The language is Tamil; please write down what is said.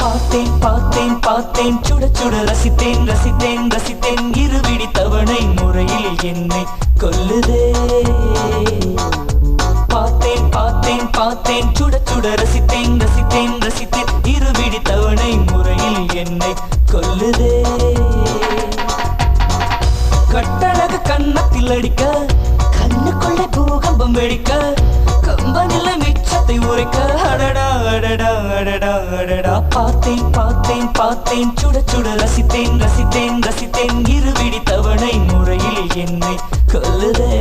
பார்த்தேன் பார்த்தேன் பார்த்தேன் சுட சுட ரசித்தேன் ரசித்தேன் ரசித்தேன் இருவிடி தவணை முறையில் என்னை கொல்லுதே பார்த்தேன் பார்த்தேன் பார்த்தேன் சுட சுட ரசித்தேன் ரசித்தேன் ரசித்தேன் இருவிடி தவணை முறையில் என்னை கொல்லுதே கட்டழகு கண்ணத்தில் அடிக்க கண்ணுக்குள்ள பூகம்பம் வெடிக்க கம்பனில மிச்சத்தை உரைக்க அடடா அடடா அடடா அடடா பார்த்தேன் பார்த்தேன் பார்த்தேன் சுட சுட ரசித்தேன் ரசித்தேன் ரசித்தேன் இருவிடி தவணை முறையில் என்னை கொல்லுதே